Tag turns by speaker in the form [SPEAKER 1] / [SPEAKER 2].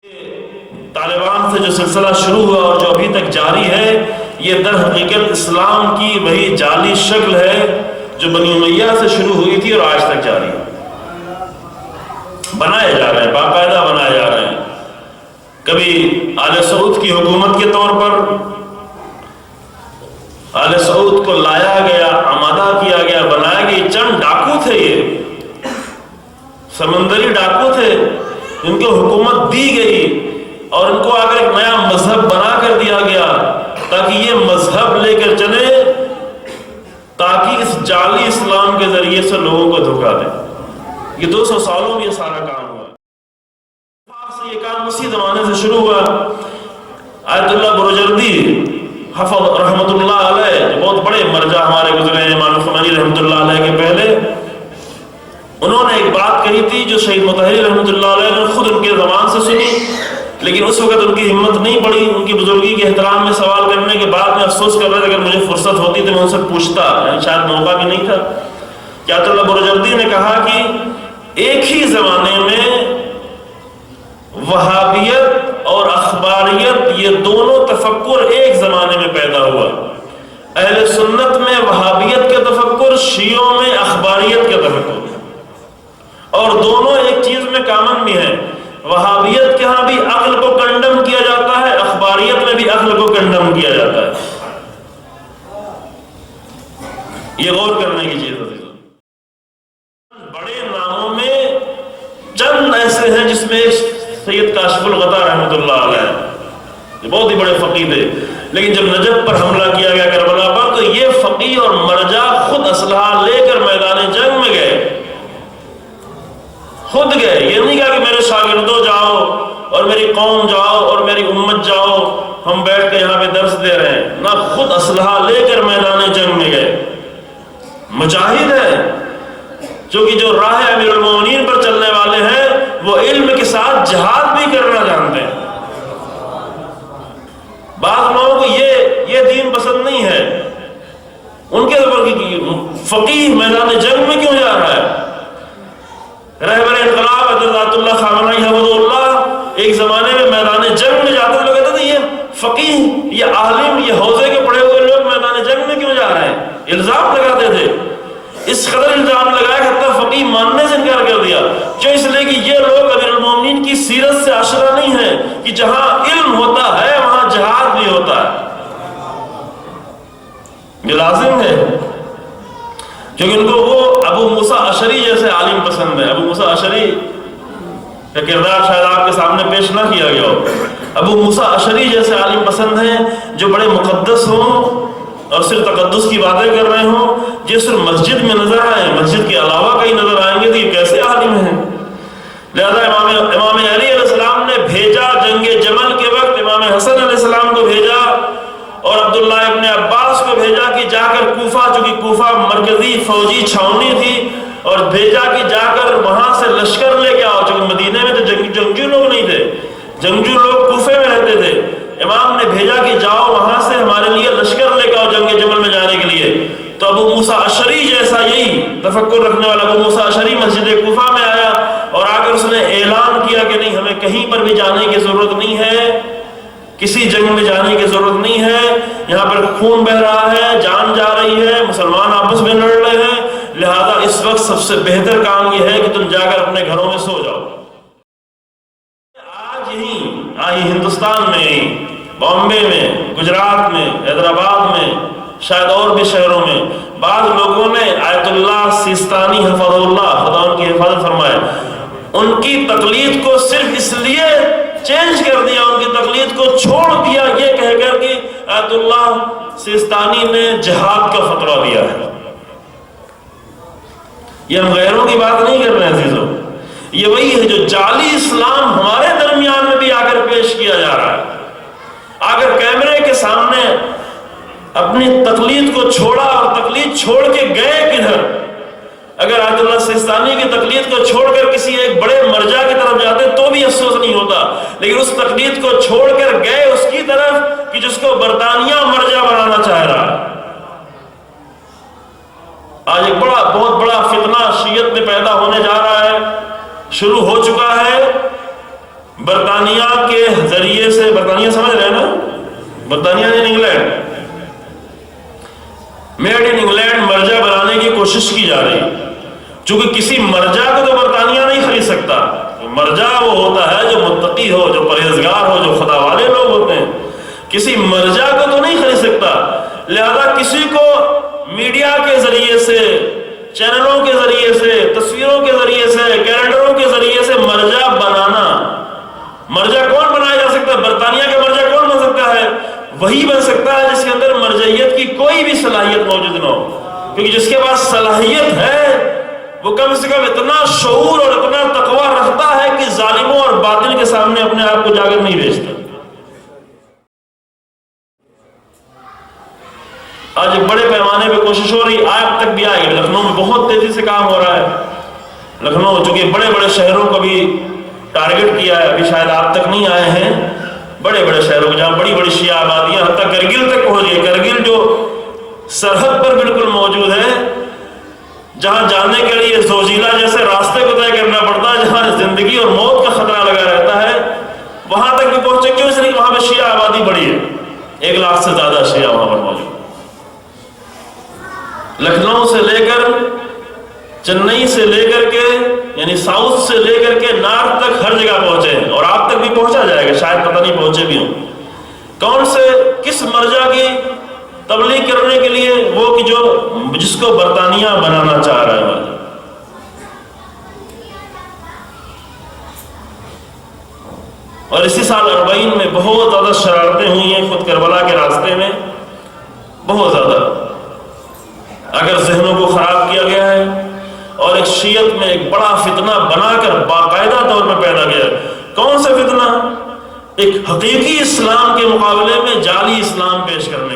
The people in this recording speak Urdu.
[SPEAKER 1] طالبان سے جو سلسلہ شروع ہوا اور جو ابھی تک جاری ہے، یہ در حقیقت اسلام کی وہی جعلی شکل ہے جو بنی امیہ سے شروع ہوئی تھی اور آج تک جاری ہے۔ بنائے جا رہے ہیں، باقاعدہ بنائے جا رہے ہیں۔ کبھی آل سعود کی حکومت کے طور پر آل سعود کو لایا گیا، آمادہ کیا گیا، بنایا گیا۔ چند ڈاکو تھے، یہ سمندری ڈاکو تھے، ان کو حکومت دی گئی اور ان کو آگر ایک نیا مذہب بنا کر دیا گیا تاکہ یہ مذہب لے کر چلے، تاکہ اس جعلی اسلام کے ذریعے سے لوگوں کو دھوکہ دے۔ یہ 200 سالوں میں یہ سارا کام ہوا۔ یہ کام اسی زمانے سے شروع ہوا۔ آیت اللہ بروجردی حفظ رحمت اللہ علیہ، جو بہت بڑے مرجع ہمارے گزرے ہیں، امام خمینی رحمت اللہ علیہ کے پہلے، انہوں نے ایک بات کہی تھی جو شہید مطہری رحمت اللہ علیہ نے خود ان کے زبان سے سنی، لیکن اس وقت ان کی ہمت نہیں پڑی۔ ان کی بزرگی کے احترام میں سوال کرنے کے بعد میں افسوس کر رہا تھا، اگر مجھے فرصت ہوتی تو میں ان سے پوچھتا، شاید موقع بھی نہیں تھا۔ کہ آیت اللہ بروجردی نے کہا کہ ایک ہی زمانے میں وہابیت اور اخباریت، یہ دونوں تفکر ایک زمانے میں پیدا ہوا۔ اہل سنت میں وہابیت کا تفکر، شیعوں میں اخباریت کا تفکر، اور دونوں ایک چیز میں کامن بھی ہیں۔ وہابیت کے ہاں بھی عقل کو کنڈم کیا جاتا ہے، اخباریت میں بھی عقل کو کنڈم کیا جاتا ہے۔ یہ غور کرنے کی چیز ہے۔ بڑے ناموں میں چند ایسے ہیں جس میں سید کاشف الغطا رحمت اللہ علیہ، یہ بہت ہی بڑے فقیہ تھے، لیکن جب نجف پر حملہ کیا گیا کربلا پر، تو یہ فقیہ اور مرجع خود اسلحہ لے کر میدان جنگ میں گئے، خود گئے۔ یہ نہیں کہا کہ میرے شاگردوں جاؤ اور میری قوم جاؤ اور میری امت جاؤ، ہم بیٹھ کے یہاں پہ درس دے رہے ہیں، نہ، خود اسلحہ لے کر میدان جنگ میں گئے۔ مجاہد ہے، چونکہ جو راہ امیر المومنین پر چلنے والے ہیں وہ علم کے ساتھ جہاد بھی کرنا جانتے ہیں۔ بعض لوگوں کو یہ دین پسند نہیں ہے، ان کے فقیہ میدان جنگ میں کیوں جا رہا ہے؟ رہبر انقلاب حضرت اللہ خامنہئی حفظہ اللہ ایک زمانے میں میدان جنگ میں جاتے تھے، لوگ کہتے تھے یہ فقیہ، یہ عالم، یہ حوزے کے پڑھے ہوئے لوگ میدان جنگ میں کیوں جا رہے ہیں؟ الزام لگاتے تھے، اس قدر الزام لگایا کہ حتیٰ فقیہ ماننے سے انکار کر دیا۔ جو اس لیے کہ یہ لوگ امیر المومنین کی سیرت سے آشنا نہیں ہیں کہ جہاں علم ہوتا ہے وہاں جہاد بھی ہوتا ہے۔ یہ لازم ہے، کیونکہ ان کو وہ ابو موسیٰ اشعری جیسے عالم پسند ہے۔ ابو موسیٰ اشعری کا کردار شاید آپ کے سامنے پیش نہ کیا گیا ہو۔ ابو موسیٰ اشعری جیسے عالم پسند ہیں جو بڑے مقدس ہوں اور صرف تقدس کی باتیں کر رہے ہوں، جو صرف مسجد میں نظر آئیں، مسجد کے علاوہ کہیں نظر آئیں گے تو یہ کیسے عالم ہیں؟ لہذا امام علی علیہ السلام نے بھیجا، جنگ جمل کے وقت امام حسن علیہ السلام کو بھیجا اور عبداللہ ابن عباس کو بھیجا کہ جا کر کوفہ، چونکہ کوفہ مرکزی فوجی چھاؤنی تھی، اور بھیجا کہ جا کر وہاں سے لشکر لے کے آؤ، چونکہ مدینے میں تو جنگجو لوگ نہیں تھے، جنگجو لوگ کوفے میں رہتے تھے۔ امام نے بھیجا کہ جاؤ وہاں سے ہمارے لیے لشکر لے کے آؤ جنگ جمل میں جانے کے لیے۔ تو ابو موسیٰ اشعری جیسا یہی تفکر رکھنے والا ابو موسیٰ اشعری مسجد کوفہ میں آیا اور آ کر اس نے اعلان کیا کہ نہیں، ہمیں کہیں پر بھی جانے کی ضرورت نہیں ہے، کسی جنگ میں جانے کی ضرورت نہیں ہے، یہاں پر خون بہ رہا ہے، جان جا رہی ہے، مسلمان آپس میں لڑ رہے ہیں، لہذا اس وقت سب سے بہتر کام یہ ہے کہ تم جا کر اپنے گھروں میں سو جاؤ۔ آج ہندوستان میں، بامبے میں، گجرات میں، حیدرآباد میں، شاید اور بھی شہروں میں بعض لوگوں نے آیت اللہ سیستانی حفظہ اللہ، خدا ان کی حفاظت فرمائے، ان کی تقلید کو صرف اس لیے چینج کر دیا، ان کی تقلید کو چھوڑ دیا یہ کہہ کر کہ آیت اللہ سیستانی نے جہاد کا فتویٰ دیا ہے۔ یہ ہم غیروں کی بات نہیں کر رہے ہیں عزیزوں، یہ وہی ہے جو جعلی اسلام ہمارے درمیان میں بھی آ کر پیش کیا جا رہا ہے۔ اگر کیمرے کے سامنے اپنی تقلید کو چھوڑا اور تقلید چھوڑ کے گئے کدھر؟ اگر آیت اللہ سیستانی کی تقلید کو چھوڑ کر کسی ایک بڑے مرجع کی طرف جاتے تو بھی افسوس نہیں ہوتا، لیکن اس تقلید کو چھوڑ کر گئے اس کی طرف کہ جس کو برطانیہ مرجع بنانا چاہ رہا ہے۔ آج ایک بہت بڑا فتنہ شیعت میں پیدا ہونے جا رہا ہے، شروع ہو چکا ہے۔ برطانیہ کے ذریعے سے، برطانیہ سمجھ رہے ہیں نا، برطانیہ in England, made in England مرجع بنانے کی کوشش کی جا رہی ہے۔ چونکہ کسی مرجع کو تو برطانیہ نہیں خرید سکتا، مرجع وہ ہوتا ہے جو متقی ہو، جو پرہیزگار ہو، جو خدا والے لوگ ہوتے ہیں، کسی مرجع کو تو نہیں خرید سکتا۔ لہذا کسی کو میڈیا کے ذریعے سے، چینلوں کے ذریعے سے، تصویروں کے ذریعے سے، کیلنڈروں کے ذریعے سے مرجع بنانا، مرجع کون بنایا جا سکتا ہے؟ برطانیہ کا مرجع کون بن سکتا ہے؟ وہی بن سکتا ہے جس کے اندر مرجعیت کی کوئی بھی صلاحیت موجود نہ ہو، کیونکہ جس کے پاس صلاحیت ہے وہ کم سے کم اتنا شعور اور اتنا تقوی رکھتا ہے کہ ظالموں اور باطل کے سامنے اپنے آپ کو جاگر نہیں بھیجتا۔ آج بڑے پیمانے پہ کوشش ہو رہی، آج تک بھی آئے گی، لکھنؤ میں بہت تیزی سے کام ہو رہا ہے۔ لکھنؤ چونکہ بڑے بڑے شہروں کو بھی ٹارگٹ کیا ہے، ابھی شاید آپ تک نہیں آئے ہیں، بڑے بڑے شہروں جہاں بڑی بڑی شیعہ آبادیاں، حتیٰ کرگل تک پہنچ گئی۔ کرگل جو سرحد پر بالکل موجود ہے، جہاں جانے کے لیے زوجیلا جیسے راستے کو طے کرنا پڑتا ہے، جہاں زندگی اور موت کا خطرہ لگا رہتا ہے، وہاں تک بھی پہنچے۔ کیوں؟ اس لیے وہاں پہ شیعہ آبادی بڑی ہے، 1 لاکھ سے زیادہ شیعہ وہاں پر موجود۔ لکھنؤ سے لے کر چنئی سے لے کر کے، یعنی ساؤتھ سے لے کر کے نارتھ تک ہر جگہ پہنچے ہیں، اور آپ تک بھی پہنچا جائے گا، شاید پتہ نہیں پہنچے بھی ہوں۔ کون سے کس مرجع کی تبلیغ کرنے کے لیے؟ وہ کہ جس کو برطانیہ بنانا چاہ رہا ہے۔ اور اسی سال 40 میں بہت زیادہ شرارتیں ہوئی ہیں خود کربلا کے راستے میں، بہت زیادہ، اگر ذہنوں کو خراب کیا گیا ہے، اور ایک شیعت میں ایک بڑا فتنہ بنا کر باقاعدہ طور پر پیدا کیا ہے۔ کون سا فتنہ؟ ایک حقیقی اسلام کے مقابلے میں جعلی اسلام پیش کرنا۔